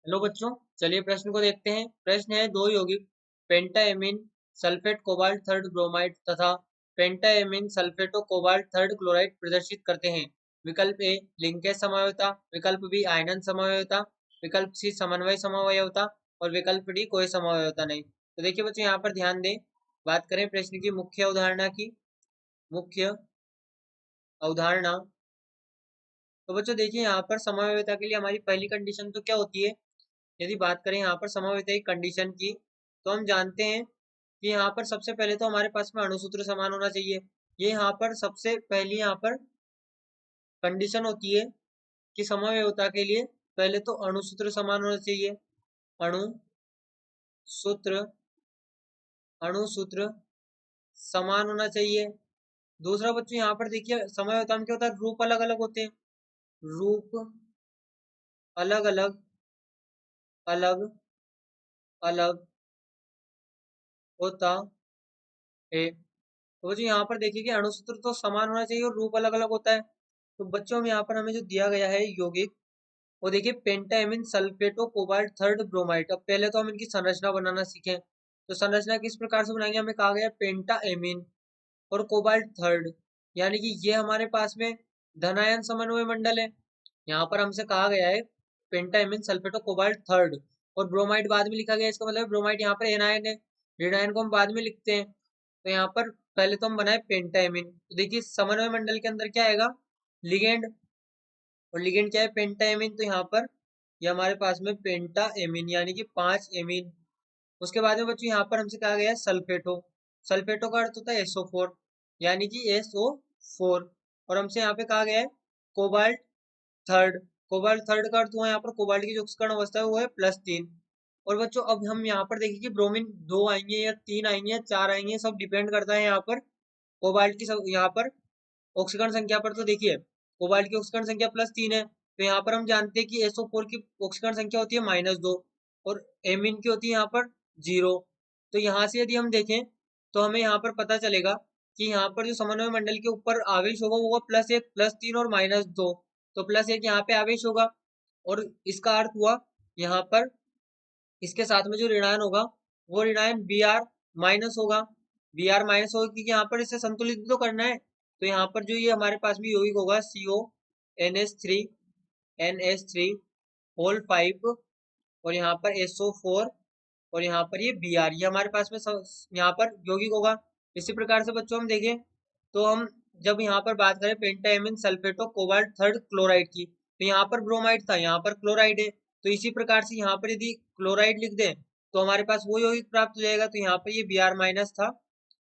Hello बच्चों, चलिए प्रश्न को देखते हैं। प्रश्न है, दो यौगिक पेंटाएमीन सल्फेट कोबाल्ट थर्ड ब्रोमाइड तथा पेंटाएमीन सल्फेटो कोबाल्ट थर्ड क्लोराइड प्रदर्शित करते हैं। विकल्प ए लिंकेज समवायता, विकल्प बी आयनन समवायता, विकल्प सी समन्वय समवायता और विकल्प डी कोई समवायता नहीं। तो देखिए बच्चों, यहाँ पर ध्यान दें। बात करें प्रश्न की मुख्य अवधारणा की। मुख्य अवधारणा, तो बच्चों देखिए यहाँ पर समवायता के लिए हमारी पहली कंडीशन तो क्या होती है। यदि बात करें यहाँ पर समवायिता की कंडीशन की, तो हम जानते हैं कि यहाँ पर सबसे पहले तो हमारे पास में अणुसूत्र समान होना चाहिए। ये यहाँ पर सबसे पहली यहाँ पर कंडीशन होती है कि समवायिता के लिए पहले तो अणुसूत्र समान होना चाहिए। अणुसूत्र अणुसूत्र समान होना चाहिए। दूसरा बच्चों यहाँ पर देखिए समवायिता में क्या होता है, रूप अलग अलग होते हैं। रूप अलग अलग अलग अलग होता है। तो बच्चों यहाँ पर देखिए कि अणुसूत्र तो समान होना चाहिए और रूप अलग अलग होता है। तो बच्चों हम यहाँ पर हमें जो दिया गया है यौगिक, वो देखिए पेंटाएमीन सल्फेटो कोबाल्ट थर्ड ब्रोमाइड। अब पहले तो हम इनकी संरचना बनाना सीखें। तो संरचना किस प्रकार से बनाएंगे, हमें कहा गया पेंटाएमीन और कोबाल्ट थर्ड, यानी कि ये हमारे पास में धनायन समन्वय मंडल है। यहाँ पर हमसे कहा गया है पेंटाएमीन सल्फेटो कोबाल्ट थर्ड और ब्रोमाइड बाद में लिखा गया है। इसका मतलब ब्रोमाइड यहाँ पर एनायन है, ऋणायन को हम बाद में लिखते हैं। तो यहाँ पर पहले तो हम बनाए पेंटाएमीन। तो देखिए समन्वय मंडल के अंदर क्या आएगा, लिगेंड, और लिगेंड क्या है, पेंटाएमीन। तो यहाँ पर ये हमारे पास में पेंटाएमीन यानी कि 5 एमीन। उसके बाद में बच्चों यहाँ पर हमसे कहा गया है सल्फेटो। सल्फेटो का अर्थ होता है SO4 यानी कि SO4। और हमसे यहाँ पे कहा गया है कोबाल्ट थर्ड। कोबाल्ट थर्ड का अर्थ हुआ यहाँ पर कोबाल्ट की जो ऑक्सीकरण अवस्था है वो है +3। और बच्चों अब हम यहाँ पर देखिए कि ब्रोमीन 2 आएंगे या 3 आएंगे या 4 आएंगे, सब डिपेंड करता है यहाँ पर कोबाल्ट की यहाँ पर ऑक्सीकरण संख्या पर। तो देखिए कोबाल्ट की ऑक्सीकरण संख्या +3 है, तो यहाँ पर हम जानते हैं कि SO4 की ऑक्सीकरण संख्या होती है -2 और एमीन की होती है यहाँ पर 0। तो यहाँ से यदि हम देखें तो हमें यहाँ पर पता चलेगा कि यहाँ पर जो समन्वय मंडल के ऊपर आवेश होगा वो होगा +1 +3 और -2। तो +1 यहाँ पे आवेश होगा और इसका अर्थ हुआ यहाँ पर इसके साथ में जो ऋणायन होगा वो ऋणायन Br माइनस होगा। Br माइनस होगा क्योंकि यहाँ पर इसे संतुलित भी तो करना है। तो यहाँ पर जो ये हमारे पास में यौगिक होगा CONH3 होल 5 और यहाँ पर SO4 और यहाँ पर ये Br, ये हमारे पास में यहाँ पर यौगिक होगा। इसी प्रकार से बच्चों हम देखें तो हम जब यहाँ पर बात करें पेंटाएमीन सल्फेटो कोबाल्ट थर्ड क्लोराइड की, तो यहाँ पर ब्रोमाइड था, यहाँ पर क्लोराइड है। तो इसी प्रकार से यहाँ पर यदि क्लोराइड लिख दें तो हमारे पास वो यौगिक प्राप्त हो जाएगा। तो यहाँ पर ये Br माइनस था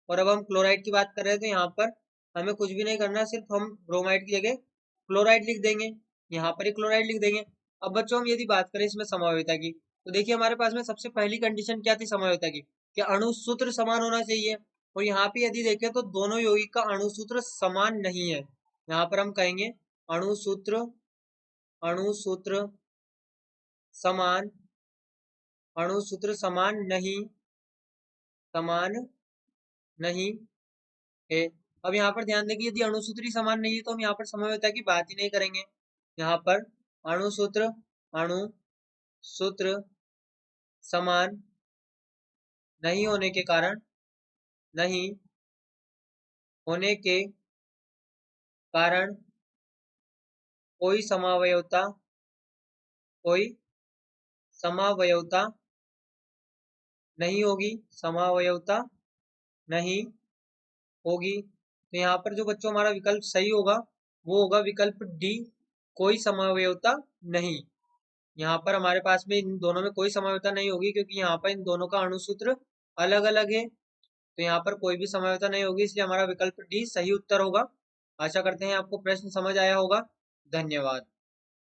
और अब हम क्लोराइड की बात कर रहे हैं तो यहाँ पर हमें कुछ भी नहीं करना, सिर्फ हम ब्रोमाइड की जगह क्लोराइड लिख देंगे, यहाँ पर ही क्लोराइड लिख देंगे। अब बच्चों हम यदि बात करें इसमें समवायता की, तो देखिए हमारे पास में सबसे पहली कंडीशन क्या थी समवायता की, कि अणुसूत्र समान होना चाहिए। और यहाँ पे यदि देखें तो दोनों यौगिक का अणुसूत्र समान नहीं है। यहाँ पर हम कहेंगे अणुसूत्र अणुसूत्र समान अणुसूत्र समान नहीं है। अब यहाँ पर ध्यान दें कि यदि अणुसूत्र ही समान नहीं है तो हम यहाँ पर समवायता की बात ही नहीं करेंगे। यहाँ पर अणुसूत्र अणुसूत्र समान नहीं होने के कारण नहीं होने के कारण कोई समावयवता नहीं होगी, समावयवता नहीं होगी। तो यहाँ पर जो बच्चों हमारा विकल्प सही होगा वो होगा विकल्प डी, कोई समावयवता नहीं। यहाँ पर हमारे पास में इन दोनों में कोई समावयवता नहीं होगी क्योंकि यहाँ पर इन दोनों का अणुसूत्र अलग अलग है। तो यहाँ पर कोई भी समावयवता नहीं होगी, इसलिए हमारा विकल्प डी सही उत्तर होगा। आशा करते हैं आपको प्रश्न समझ आया होगा। धन्यवाद।